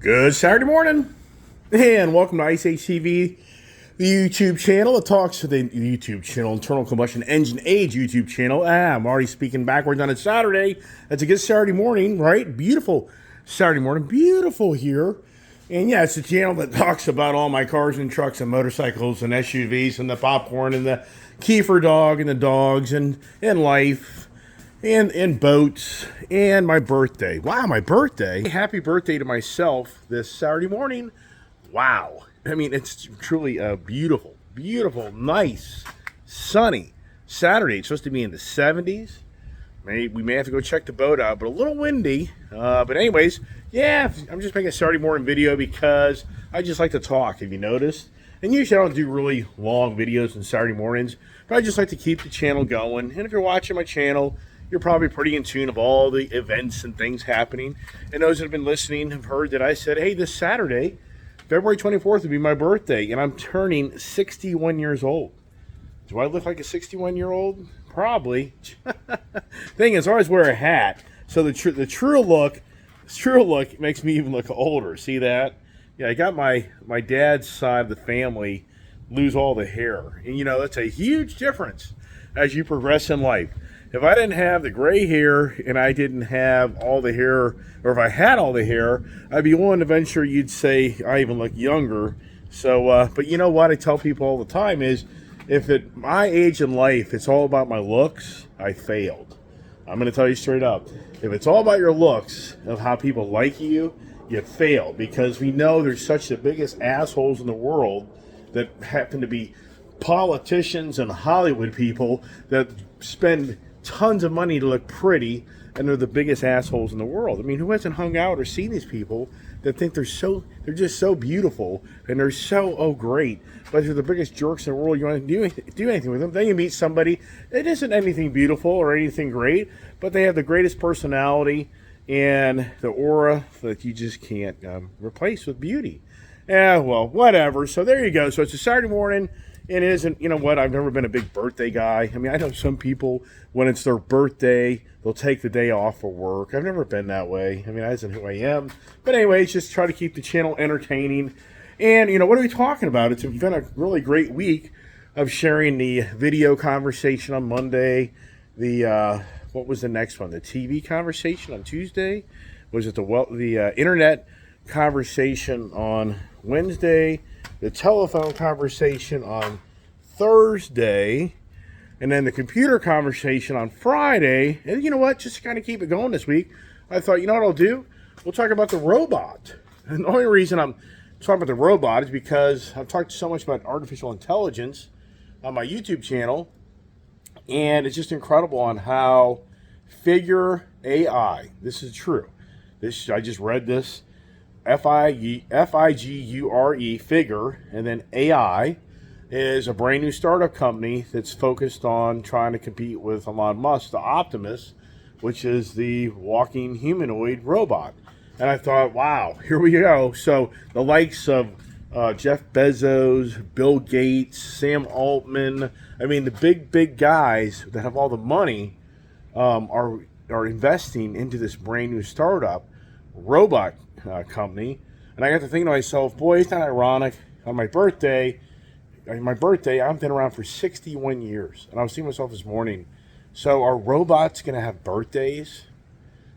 Good Saturday morning, and welcome to Ice Age TV, the YouTube channel that talks to the YouTube channel, Internal Combustion Engine Age YouTube channel. I'm already speaking backwards on a Saturday. That's a good Saturday morning, right? Beautiful Saturday morning, beautiful here. And yeah, it's a channel that talks about all my cars and trucks and motorcycles and SUVs and the popcorn and the Kiefer dog and the dogs and life. And boats, and my birthday. Wow, my birthday. Happy birthday to myself this Saturday morning. Wow. I mean, it's truly a beautiful, nice, sunny Saturday. It's supposed to be in the 70s. We may have to go check the boat out, but a little windy. But anyways, yeah, I'm just making a Saturday morning video because I just like to talk, if you noticed. And usually I don't do really long videos on Saturday mornings, but I just like to keep the channel going. And if you're watching my channel, you're probably pretty in tune of all the events and things happening. And those that have been listening have heard that I said, hey, this Saturday, February 24th, will be my birthday, and I'm turning 61 years old. Do I look like a 61-year-old? Probably. Thing is, I always wear a hat, so the true look makes me even look older. See that? Yeah, I got my dad's side of the family lose all the hair. And, you know, that's a huge difference as you progress in life. If I didn't have the gray hair and I didn't have all the hair, or if I had all the hair, I'd be willing to venture you'd say I even look younger. So, but you know what I tell people all the time is, if at my age in life it's all about my looks, I failed. I'm going to tell you straight up. If it's all about your looks, of how people like you, you fail. Because we know there's such the biggest assholes in the world that happen to be politicians and Hollywood people that spend tons of money to look pretty, and they're the biggest assholes in the world. I mean, who hasn't hung out or seen these people that think they're just so beautiful and they're so great, but they're the biggest jerks in the world? You want to do anything with them, then you meet somebody that isn't anything beautiful or anything great, but they have the greatest personality and the aura that you just can't replace with beauty. Yeah, well, whatever. So there you go. So it's a Saturday morning. It isn't, you know what, I've never been a big birthday guy. I mean, I know some people, when it's their birthday, they'll take the day off for work. I've never been that way. I mean, that isn't who I am. But anyways, just try to keep the channel entertaining. And, you know, what are we talking about? It's been a really great week of sharing the video conversation on Monday. What was the next one? The TV conversation on Tuesday? Was it the internet conversation on Wednesday? The telephone conversation on Thursday, and then the computer conversation on Friday. And you know what? Just to kind of keep it going this week, I thought, you know what I'll do? We'll talk about the robot. And the only reason I'm talking about the robot is because I've talked so much about artificial intelligence on my YouTube channel, and it's just incredible on how Figure AI, this is true. I just read this. Figure, Figure, and then AI is a brand new startup company that's focused on trying to compete with Elon Musk, the Optimus, which is the walking humanoid robot. And I thought, wow, here we go. So the likes of Jeff Bezos, Bill Gates, Sam Altman, I mean, the big guys that have all the money are investing into this brand new startup robot company. And I got to thinking to myself, boy, it's not ironic. On my birthday, I've been around for 61 years. And I was thinking to myself this morning, so are robots going to have birthdays?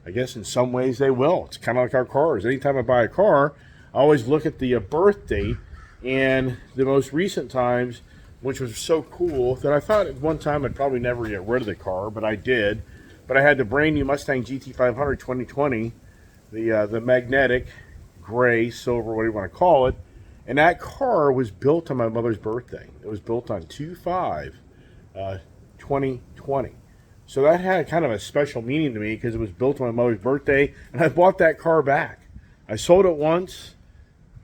I guess in some ways they will. It's kind of like our cars. Anytime I buy a car, I always look at the birth date. And the most recent times, which was so cool, that I thought at one time I'd probably never get rid of the car, but I did. But I had the brand new Mustang GT500 2020, the magnetic, gray, silver, whatever you want to call it. And that car was built on my mother's birthday. It was built on 2/5/2020. So that had kind of a special meaning to me because it was built on my mother's birthday, and I bought that car back. I sold it once,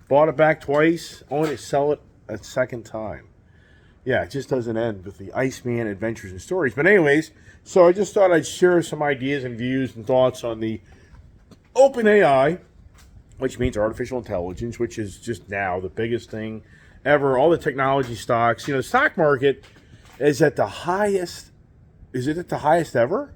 bought it back twice, only to sell it a second time. Yeah, it just doesn't end with the Iceman adventures and stories. But anyways, so I just thought I'd share some ideas and views and thoughts on the OpenAI, which means artificial intelligence, which is just now the biggest thing ever. All the technology stocks, you know, the stock market is at the highest. Is it at the highest ever?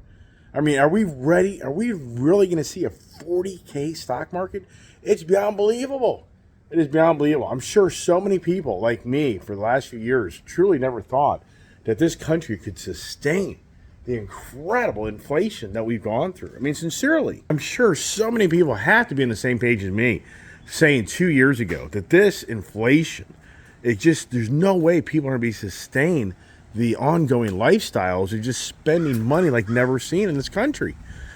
I mean, are we ready? Are we really going to see a 40K stock market? It's beyond believable. It is beyond believable. I'm sure so many people like me for the last few years truly never thought that this country could sustain the incredible inflation that we've gone through. I mean, sincerely, I'm sure so many people have to be on the same page as me saying 2 years ago that this inflation, there's no way people are going to be sustained the ongoing lifestyles of just spending money like never seen in this country.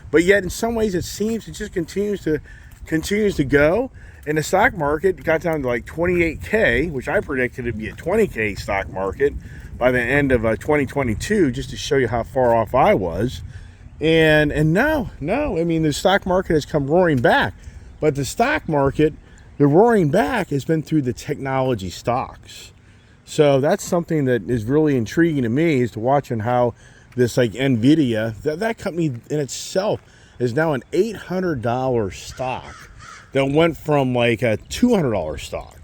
But yet, in some ways, it seems it just continues to go. And the stock market got down to like 28K, which I predicted it'd be a 20K stock market by the end of 2022, just to show you how far off I was. And no, I mean, the stock market has come roaring back. But the stock market, the roaring back has been through the technology stocks. So that's something that is really intriguing to me, is to watching how this, like NVIDIA, that company in itself is now an $800 stock that went from like a $200 stock.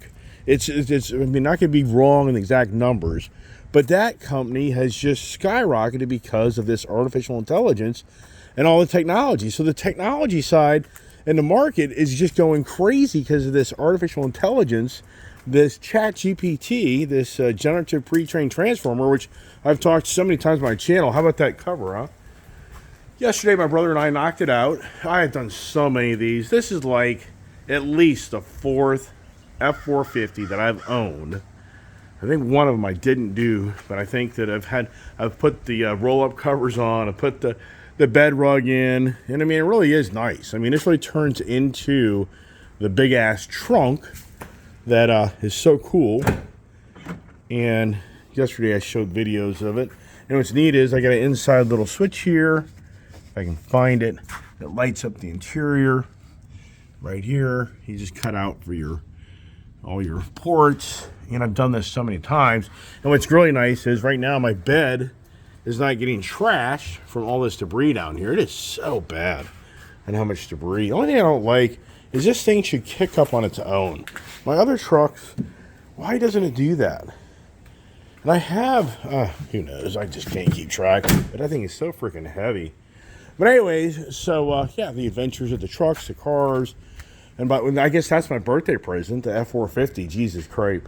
It's I mean, not going to be wrong in the exact numbers, but that company has just skyrocketed because of this artificial intelligence and all the technology. So the technology side and the market is just going crazy because of this artificial intelligence, this ChatGPT, this generative pre-trained transformer, which I've talked so many times on my channel. How about that cover, huh? Yesterday, my brother and I knocked it out. I have done so many of these. This is like at least the fourth F450 that I've owned. I think one of them I didn't do, but I think that I've put the roll-up covers on, I put the bed rug in, and I mean, it really is nice. I mean, this really turns into the big-ass trunk that is so cool. And yesterday I showed videos of it. And what's neat is I got an inside little switch here, if I can find it, that lights up the interior. Right here, you just cut out for all your ports. And I've done this so many times. And what's really nice is right now my bed is not getting trashed from all this debris down here. It is so bad and how much debris. The only thing I don't like is this thing should kick up on its own. My other trucks, why doesn't it do that? And I have, who knows, I just can't keep track. But I think it's so freaking heavy. But anyways, so yeah, the adventures of the trucks, the cars. And I guess that's my birthday present, the F450, Jesus Christ.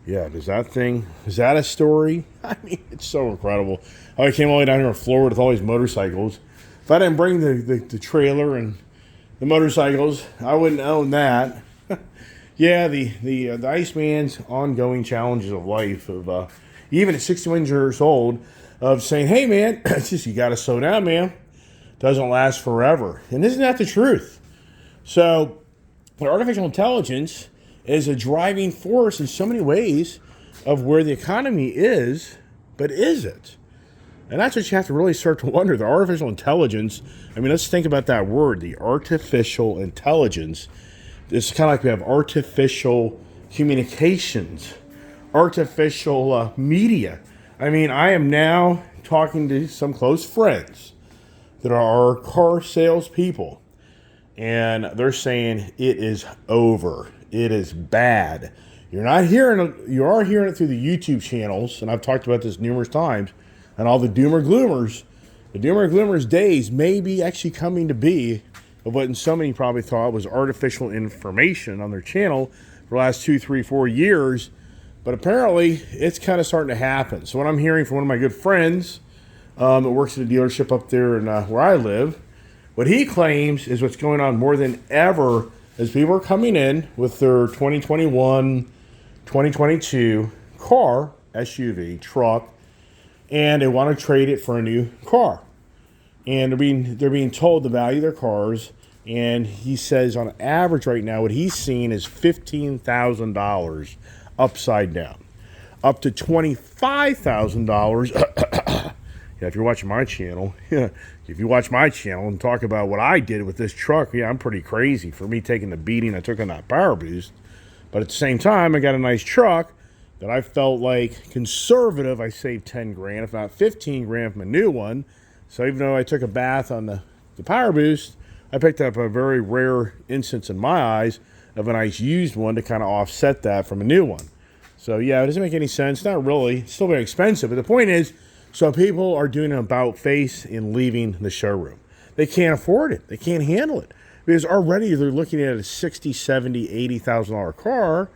Yeah, is that a story? I mean, it's so incredible. I came all the way down here in Florida with all these motorcycles. If I didn't bring the trailer and the motorcycles, I wouldn't own that. Yeah, the Iceman's ongoing challenges of life, of even at 61 years old, of saying, hey man, it's just, you got to slow down, man. Doesn't last forever. And isn't that the truth? So, artificial intelligence is a driving force in so many ways of where the economy is, but is it? And that's what you have to really start to wonder. The artificial intelligence, I mean, let's think about that word, the artificial intelligence. It's kind of like we have artificial communications, artificial media. I mean, I am now talking to some close friends that are car salespeople, and they're saying it is over. It is bad. You are hearing it through the YouTube channels, and I've talked about this numerous times, and all the doomer gloomers. The doomer gloomers days may be actually coming to be of what so many probably thought was artificial information on their channel for the last 2, 3, 4 years. But apparently, it's kind of starting to happen. So what I'm hearing from one of my good friends that works at a dealership up there in where I live, what he claims is what's going on more than ever is people are coming in with their 2021, 2022 car, SUV, truck, and they want to trade it for a new car. And they're being told the value of their cars, and he says on average right now what he's seeing is $15,000 upside down, up to $25,000. Yeah, if you're watching my channel, if you watch my channel and talk about what I did with this truck, yeah, I'm pretty crazy for me taking the beating I took on that Power Boost. But at the same time, I got a nice truck that I felt like conservative. I saved 10 grand, if not 15 grand from a new one. So even though I took a bath on the Power Boost, I picked up a very rare instance in my eyes of a nice used one to kind of offset that from a new one. So yeah, it doesn't make any sense. Not really. It's still very expensive. But the point is, So people are doing an about face and leaving the showroom. They can't afford it. They can't handle it. Because already they're looking at a $60,000, $70,000, $80,000 car.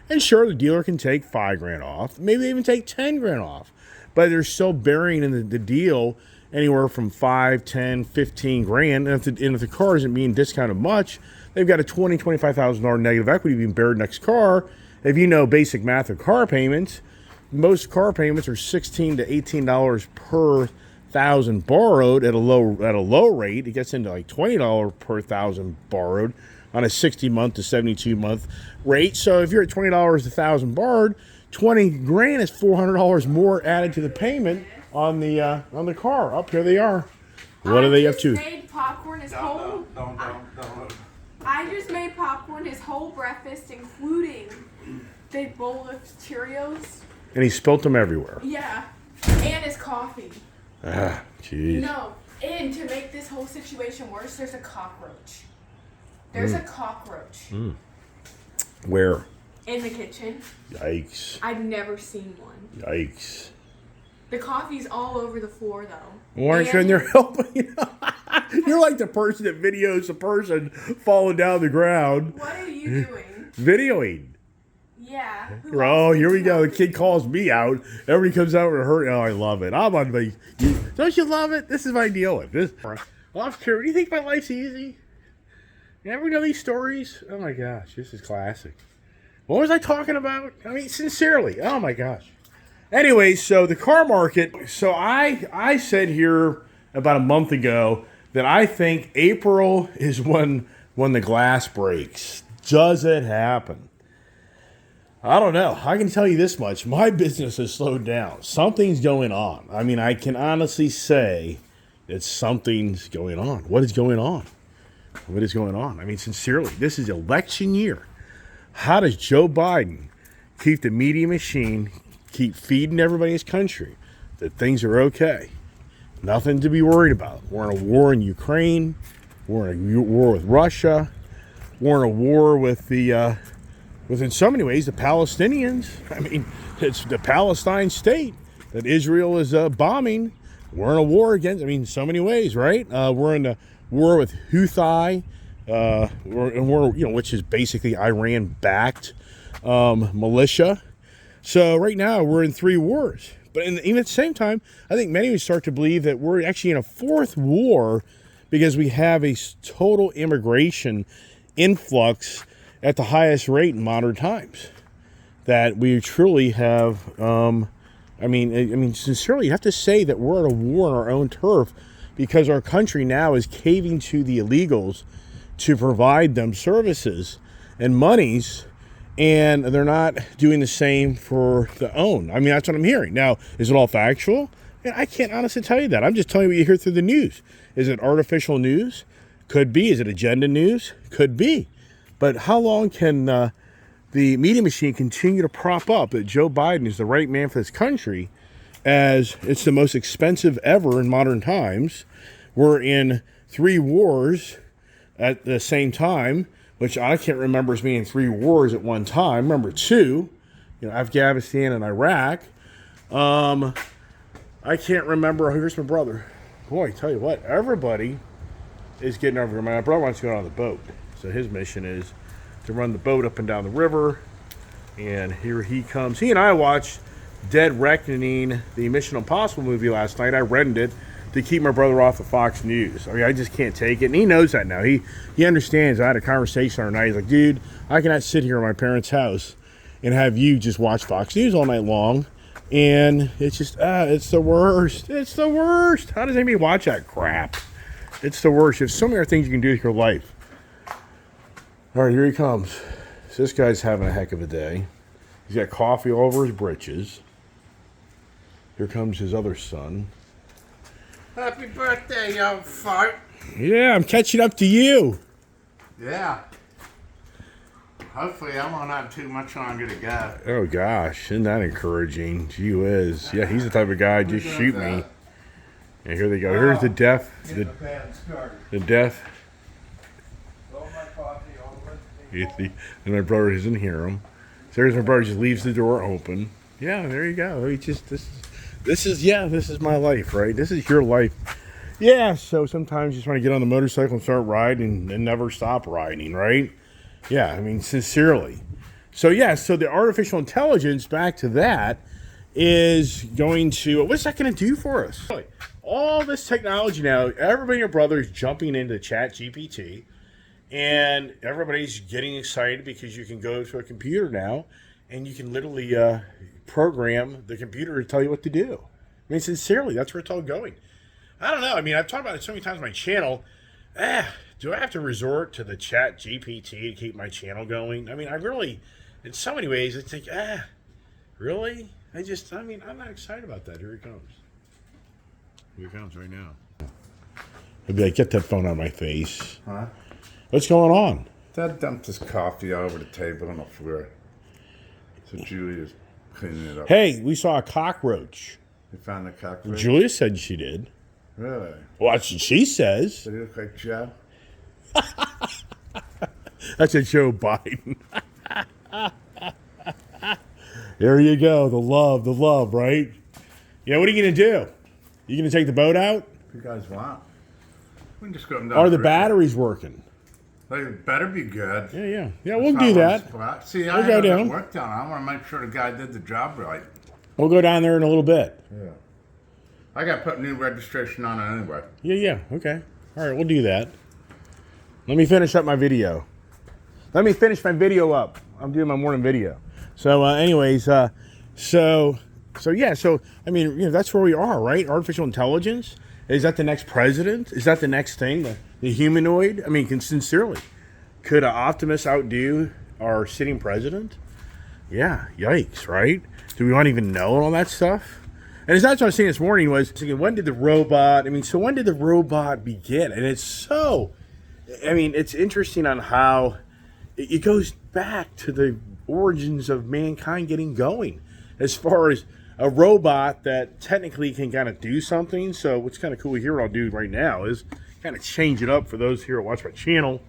And sure, the dealer can take $5,000 off. Maybe they even take $10,000 off. But they're still burying in the deal anywhere from $5, $10, $15,000. And if the car isn't being discounted much, they've got a $20,000, $25,000 negative equity being buried next car. If you know basic math of car payments, most car payments are $16 to $18 per thousand borrowed at a low rate. It gets into like $20 per thousand borrowed on a 60-month to 72-month rate. So if you're at $20 a thousand borrowed, $20,000 is $400 more added to the payment on the car. Up here they are. What are they up to? Made popcorn his whole. Don't. I just made popcorn his whole breakfast, including big bowl of Cheerios. And he spilt them everywhere. Yeah, and his coffee. Ah, jeez. No, and to make this whole situation worse, there's a cockroach. There's a cockroach. Where? In the kitchen. Yikes. I've never seen one. Yikes. The coffee's all over the floor, though. Why aren't you in there helping? You're like the person that videos a person falling down the ground. What are you doing? Videoing. Yeah. Oh, here we go. The kid calls me out. Everybody comes out and hurt. Oh, I love it. I'm on my. Don't you love it? This is my deal with this. Well, I'm curious. Do you think my life's easy? You ever know these stories? Oh my gosh, this is classic. What was I talking about? I mean, sincerely. Oh my gosh. Anyway, so the car market. So I said here about a month ago that I think April is when the glass breaks. Does it happen? I don't know. I can tell you this much. My business has slowed down. Something's going on. I mean, I can honestly say that something's going on. What is going on? What is going on? I mean, sincerely, this is election year. How does Joe Biden keep the media machine, keep feeding everybody in his country that things are okay? Nothing to be worried about. We're in a war in Ukraine. We're in a war with Russia. We're in a war with in so many ways, the Palestinians. I mean, it's the Palestine state that Israel is bombing. We're in a war against, in so many ways, right? We're in a war with Houthi, which is basically Iran-backed militia. So right now, we're in 3 wars. But even at the same time, I think many would start to believe that we're actually in a 4th war because we have a total immigration influx at the highest rate in modern times. That we truly have, sincerely, you have to say that we're at a war on our own turf because our country now is caving to the illegals to provide them services and monies, and they're not doing the same for the own. I mean, that's what I'm hearing. Now, is it all factual? I can't honestly tell you that. I'm just telling you what you hear through the news. Is it artificial news? Could be. Is it agenda news? Could be. But how long can the media machine continue to prop up that Joe Biden is the right man for this country as it's the most expensive ever in modern times? We're in 3 wars at the same time, which I can't remember as being 3 wars at one time. I remember 2, Afghanistan and Iraq. I can't remember. Here's my brother. Boy, I tell you what, everybody is getting over here. My brother wants to go on the boat. So his mission is to run the boat up and down the river. And here he comes. He and I watched Dead Reckoning, the Mission Impossible movie last night. I rented it to keep my brother off of Fox News. I mean, I just can't take it. And he knows that now. He understands. I had a conversation the other night. He's like, dude, I cannot sit here at my parents' house and have you just watch Fox News all night long. And it's just, it's the worst. It's the worst. How does anybody watch that crap? It's the worst. There's so many other things you can do with your life. All right, here he comes. So this guy's having a heck of a day. He's got coffee all over his britches. Here comes his other son. Happy birthday, young fart. Yeah, I'm catching up to you. Yeah. Hopefully I won't have too much longer to go. Oh, gosh. Isn't that encouraging? Gee whiz. Yeah, he's the type of guy, just shoot me. And here they go. Here's the deaf. The deaf. And my brother doesn't hear him. So there's my brother, just leaves the door open. Yeah, there you go. This This is my life, right? This is your life. Yeah, so sometimes you just want to get on the motorcycle and start riding and never stop riding, right? Yeah, I mean, sincerely. So, yeah, so the artificial intelligence, back to that, is going to, what's that going to do for us? All this technology now, everybody and your brother is jumping into Chat GPT, and everybody's getting excited because you can go to a computer now and you can literally program the computer to tell you what to do. I mean, sincerely, that's where it's all going. I don't know. I mean, I've talked about it so many times on my channel. Do I have to resort to the Chat GPT to keep my channel going? I mean, I really, in so many ways, I think, really? I'm not excited about that. Here he comes. Here he comes right now. I'd be like, get that phone out of my face. Huh? What's going on? Dad dumped his coffee all over the table on the floor. So Julia's cleaning it up. Hey, we saw a cockroach. You found the cockroach? Julia said she did. Really? Well, that's what she says. Did he look like Joe? That's a Joe Biden. There you go. The love, right? Yeah, what are you going to do? You going to take the boat out? If you guys want. We can just go down. Are the batteries working? Like, it better be good. Yeah, we'll do that. See, We'll go down. Work down. I want to make sure the guy did the job right. We'll go down there in a little bit. Yeah. I got to put new registration on it anyway. Yeah, okay. All right, we'll do that. Let me finish up my video. Let me finish my video up. I'm doing my morning video. So, anyways, so I mean, that's where we are, right? Artificial intelligence. Is that the next president? Is that the next thing? The humanoid? I mean, sincerely, could Optimus outdo our sitting president? Yeah, yikes, right? Do we want to even know all that stuff? And it's not what I was saying this morning was, when did the robot begin? And it's so, I mean, it's interesting on how it goes back to the origins of mankind getting going as far as a robot that technically can kind of do something. So what's kind of cool here, what I'll do right now is kind of change it up for those here who watch my channel.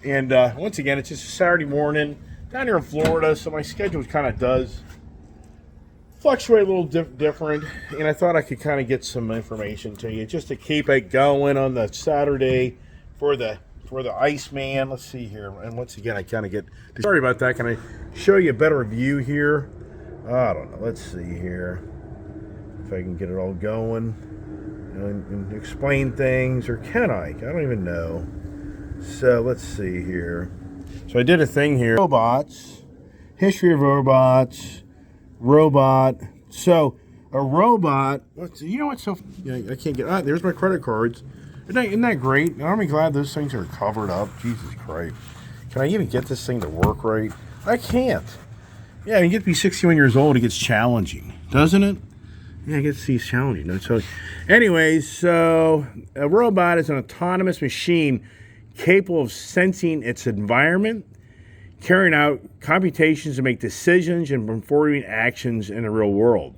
And once again, it's just a Saturday morning down here in Florida, so my schedule kind of does fluctuate a little different, and I thought I could kind of get some information to you just to keep it going on the Saturday for the Iceman. Let's see here, and once again, I kind of get sorry about that. Can I show you a better view here? I don't know. Let's see here if I can get it all going and explain things, or can I? I don't even know. So let's see here. So I did a thing here. Robots, history of robots. Robot. So a robot. You know what's so? I can't get. There's my credit cards. Isn't that great? Aren't we glad those things are covered up? Jesus Christ! Can I even get this thing to work right? I can't. Yeah, you get to be 61 years old. It gets challenging, doesn't it? Yeah, it gets challenging. So, anyways, so a robot is an autonomous machine capable of sensing its environment, carrying out computations to make decisions and performing actions in the real world.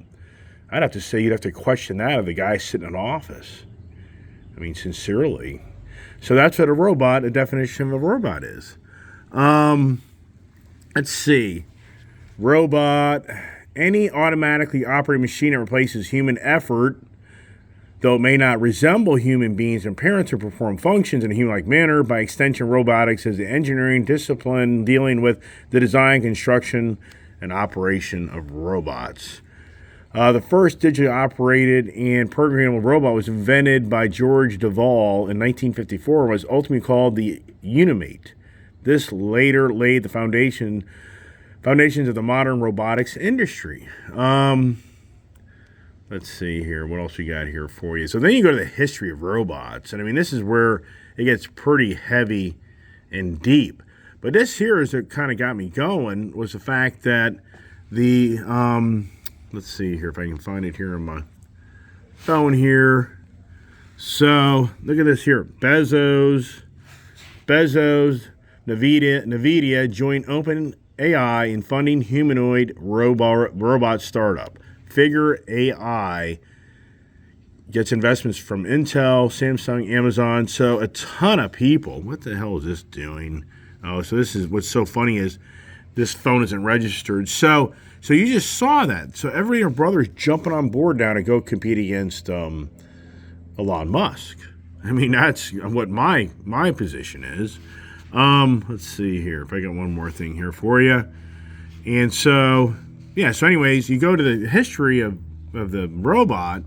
I'd have to say you'd have to question that of the guy sitting in office. I mean, sincerely. So that's what a definition of a robot is. Let's see. Robot, any automatically operating machine that replaces human effort, though it may not resemble human beings and parents or perform functions in a human-like manner. By extension, robotics is the engineering discipline dealing with the design, construction, and operation of robots. The first digitally operated and programmable robot was invented by George Devol in 1954 and was ultimately called the Unimate. This later laid the foundations of the modern robotics industry. Let's see here. What else we got here for you? So then you go to the history of robots. And I mean, this is where it gets pretty heavy and deep. But this here is what kind of got me going was the fact that the, let's see here if I can find it here on my phone here. So look at this here. Bezos, NVIDIA joined OpenAI in funding humanoid robot startup. Figure AI gets investments from Intel, Samsung, Amazon. So a ton of people. What the hell is this doing? Oh, so this is what's so funny is this phone isn't registered. So you just saw that. So every your brother's jumping on board now to go compete against Elon Musk. I mean, that's what my position is. Let's see here if I got one more thing here for you. And so, yeah. So, anyways, you go to the history of the robot,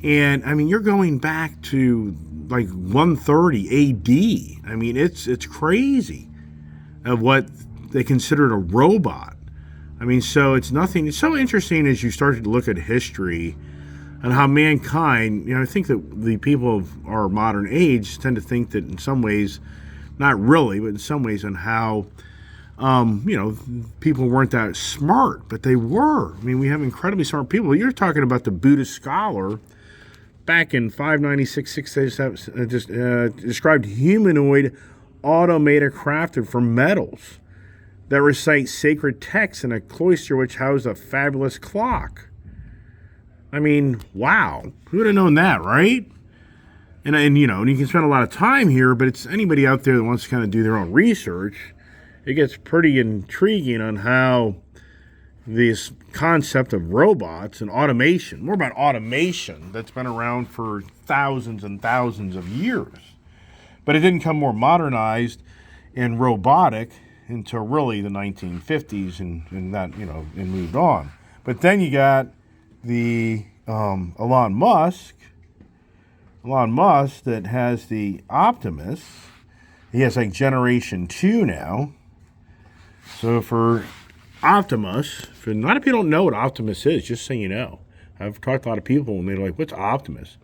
and I mean, you're going back to like 130 A.D. I mean, it's crazy of what they considered a robot. I mean, so it's nothing. It's so interesting as you start to look at history and how mankind, I think that the people of our modern age tend to think that in some ways, not really, but in some ways on how, people weren't that smart, but they were. I mean, we have incredibly smart people. You're talking about the Buddhist scholar back in 596, 687, described humanoid automata crafted from metals that recite sacred texts in a cloister which housed a fabulous clock. I mean, wow. Who would have known that, right? And you can spend a lot of time here, but it's anybody out there that wants to kind of do their own research. It gets pretty intriguing on how this concept of robots and automation, more about automation, that's been around for thousands and thousands of years. But it didn't come more modernized and robotic until really the 1950s and that, and moved on. But then you got the Elon Musk that has the Optimus. He has like generation 2 now. So for Optimus, a lot of people don't know what Optimus is, just so you know. I've talked to a lot of people and they're like, what's Optimus?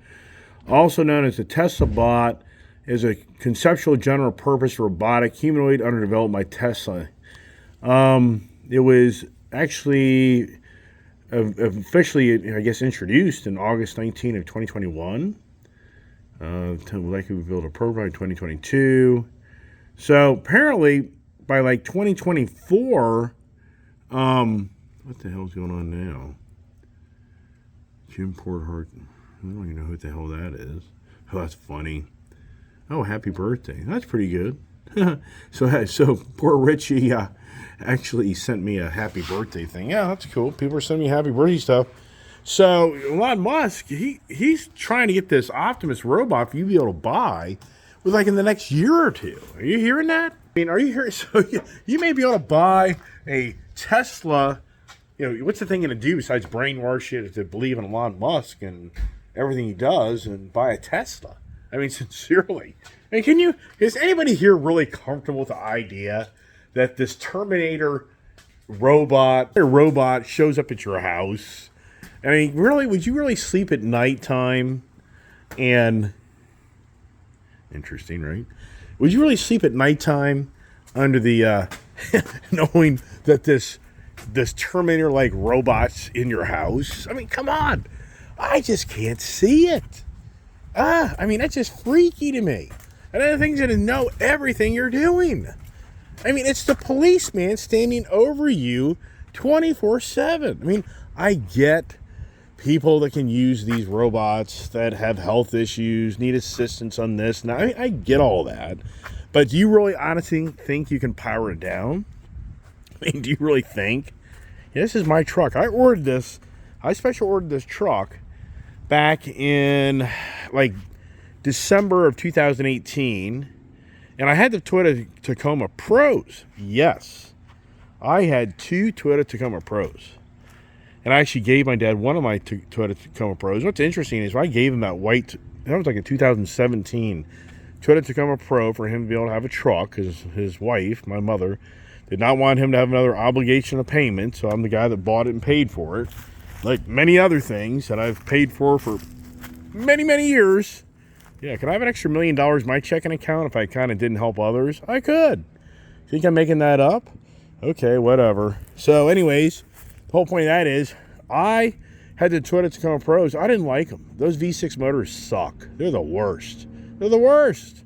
Also known as the Tesla bot, is a conceptual general purpose robotic humanoid under development by Tesla. It was actually officially, I guess, introduced in August 19 of 2021. Likely we built a prototype in 2022. So apparently by like 2024, what the hell's going on now? Jim Porthart. I don't even know who the hell that is. Oh, that's funny. Oh, happy birthday. That's pretty good. So poor Richie actually sent me a happy birthday thing. Yeah, that's cool. People are sending me happy birthday stuff. So Elon Musk, he's trying to get this Optimus robot for you to be able to buy with like in the next year or two. Are you hearing that? I mean, are you hearing? So you may be able to buy a Tesla. What's the thing going to do besides brainwash you to believe in Elon Musk and everything he does and buy a Tesla? I mean, sincerely. I mean, is anybody here really comfortable with the idea that this Terminator robot shows up at your house? I mean, really, would you really sleep at nighttime? And interesting, right? Would you really sleep at nighttime under the knowing that this Terminator-like robot's in your house? I mean, come on. I just can't see it. I mean, that's just freaky to me. And then the thing's going to know everything you're doing. I mean, it's the policeman standing over you 24/7. I mean, I get people that can use these robots that have health issues, need assistance on this. Now, I get all that. But do you really honestly think you can power it down? I mean, do you really think? Yeah, this is my truck. I special ordered this truck back in like December of 2018, and I had the Toyota Tacoma Pros. Yes, I had 2 Toyota Tacoma Pros, and I actually gave my dad one of my Toyota Tacoma Pros. What's interesting is I gave him that white, that was like a 2017 Toyota Tacoma Pro for him to be able to have a truck, because his wife, my mother, did not want him to have another obligation of payment, so I'm the guy that bought it and paid for it. Like many other things that I've paid for many, many years. Yeah, could I have an extra $1 million in my checking account if I kind of didn't help others? I could. Think I'm making that up? Okay, whatever. So anyways, the whole point of that is I had the Toyota Tacoma Pros. I didn't like them. Those V6 motors suck. They're the worst. They're the worst.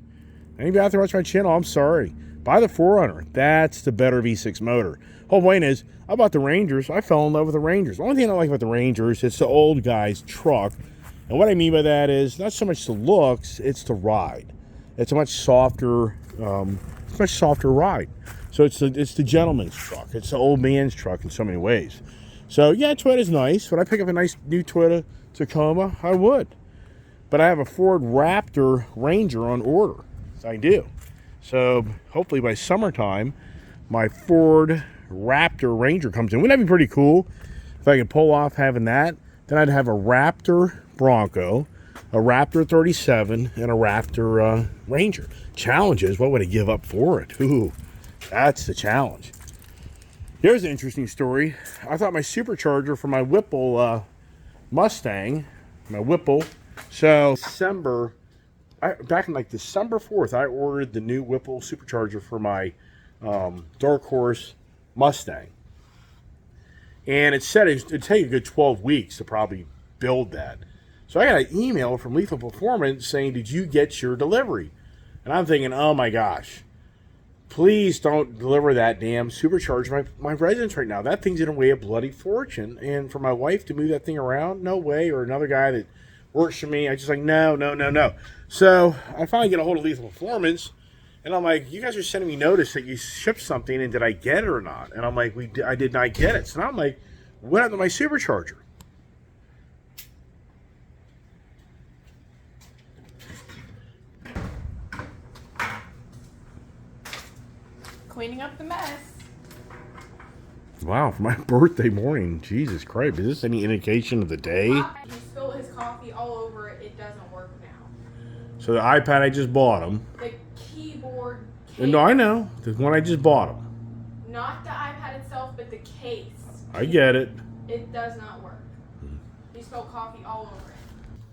Anybody out there watch my channel, I'm sorry. Buy the 4Runner. That's the better V6 motor. Whole point is, I bought the Rangers. I fell in love with the Rangers. The only thing I like about the Rangers, it's the old guy's truck. And what I mean by that is not so much the looks, it's the ride. It's a much softer ride. So it's the gentleman's truck. It's the old man's truck in so many ways. So yeah, Toyota's nice. Would I pick up a nice new Toyota Tacoma? I would. But I have a Ford Raptor Ranger on order. I do. So hopefully by summertime, my Ford Raptor Ranger comes in. Wouldn't that be pretty cool if I could pull off having that? Then I'd have a Raptor Bronco, a Raptor 37, and a Raptor Ranger. Challenge is, what would I give up for it? Ooh, that's the challenge. Here's an interesting story. I thought my supercharger for my Whipple Mustang, my Whipple, so back in like December 4th, I ordered the new Whipple supercharger for my Dark Horse Mustang. And it said it'd take a good 12 weeks to probably build that. So I got an email from Lethal Performance saying, did you get your delivery? And I'm thinking, oh my gosh, please don't deliver that damn supercharger my residence right now. That thing's going to weigh a bloody fortune. And for my wife to move that thing around, no way. Or another guy that works for me, I just like, no. So I finally get a hold of Lethal Performance, and I'm like, you guys are sending me notice that you shipped something, and did I get it or not? And I'm like, I did not get it. So now I'm like, what happened to my supercharger? Cleaning up the mess. Wow, for my birthday morning, Jesus Christ, is this any indication of the day? He spilled his coffee all over it. It doesn't work now. So the iPad I just bought him. The keyboard case. No, I know. The one I just bought him. Not the iPad itself, but the case. I get it. It does not work. He spilled coffee all over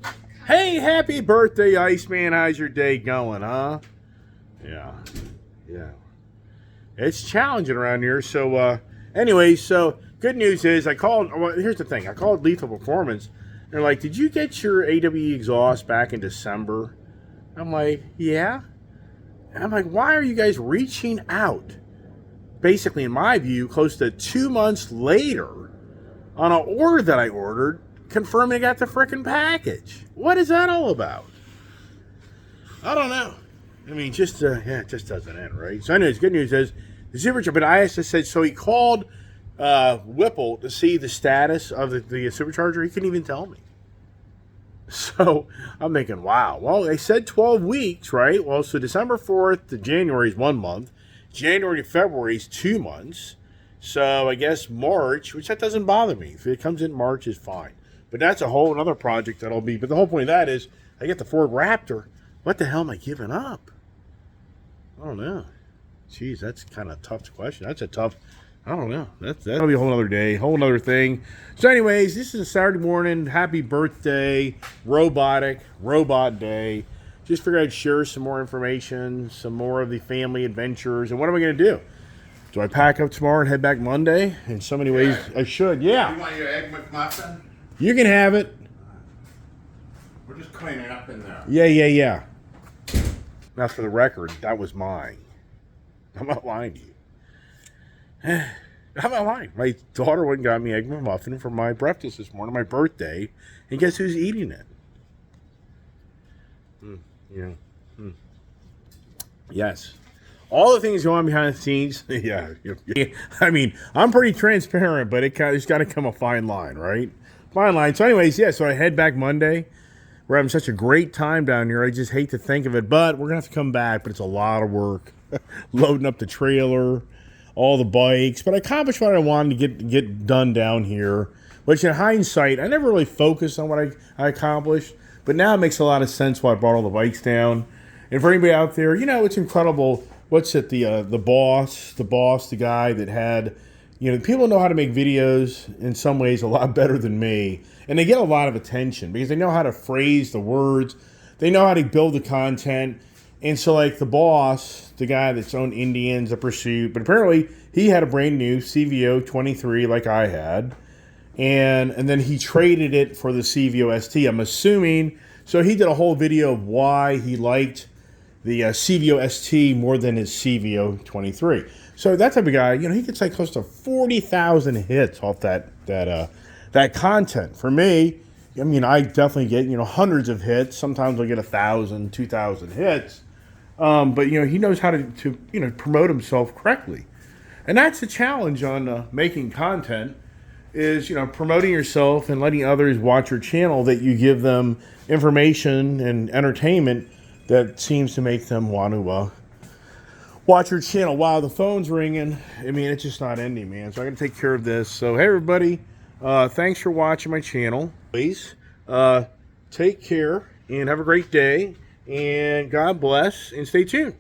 it. Hey, happy birthday, Iceman. How's your day going, huh? Yeah. It's challenging around here. So, anyway, so good news is here's the thing. I called Lethal Performance. They're like, did you get your AWE exhaust back in December? I'm like, yeah. And I'm like, why are you guys reaching out? Basically, in my view, close to 2 months later on an order that I ordered, confirming I got the frickin' package. What is that all about? I don't know. I mean, it just doesn't end, right? So anyways, good news is, the supercharger, but I said, so he called Whipple to see the status of the supercharger. He couldn't even tell me. So I'm thinking, wow. Well, they said 12 weeks, right? Well, so December 4th to January is 1 month. January to February is 2 months. So I guess March, which that doesn't bother me. If it comes in March, is fine. But that's a whole another project that'll be. But the whole point of that is, I get the Ford Raptor. What the hell am I giving up? I don't know. Jeez, that's kind of a tough question. That's a tough, I don't know. That'll be a whole other day, whole other thing. So anyways, this is a Saturday morning. Happy birthday, robot day. Just figured I'd share some more information, some more of the family adventures. And what am I going to do? Do I pack up tomorrow and head back Monday? In so many ways, I should, yeah. You want your Egg McMuffin? You can have it. We're just cleaning up in there. Yeah. Now, for the record, that was mine. I'm not lying to you. I'm not lying. My daughter went and got me Egg McMuffin for my breakfast this morning, my birthday, and guess who's eating it? Yes. All the things going on behind the scenes. Yeah. I mean, I'm pretty transparent, but it's got to come a fine line, right? Fine line. So anyways, yeah, so I head back Monday. We're having such a great time down here. I just hate to think of it, but we're going to have to come back, but it's a lot of work. Loading up the trailer, all the bikes. But I accomplished what I wanted to get done down here, which in hindsight, I never really focused on what I accomplished. But now it makes a lot of sense why I brought all the bikes down. And for anybody out there, it's incredible. What's it? The boss, the guy that had, people know how to make videos in some ways a lot better than me. And they get a lot of attention because they know how to phrase the words. They know how to build the content. And so like the boss, the guy that's owned Indians, The Pursuit, but apparently he had a brand new CVO 23 like I had. And then he traded it for the CVO ST, I'm assuming. So he did a whole video of why he liked the CVO ST more than his CVO 23. So that type of guy, he gets like close to 40,000 hits off that content. For me, I definitely get, hundreds of hits. Sometimes I get 1,000, 2,000 hits. But you know, he knows how to you know, promote himself correctly, and that's the challenge on making content. Is, you know, promoting yourself and letting others watch your channel, that you give them information and entertainment that seems to make them want to watch your channel. Wow, the phone's ringing. I mean, it's just not ending, man. So I got to take care of this. So hey, everybody, thanks for watching my channel. Please take care and have a great day. And God bless. And stay tuned.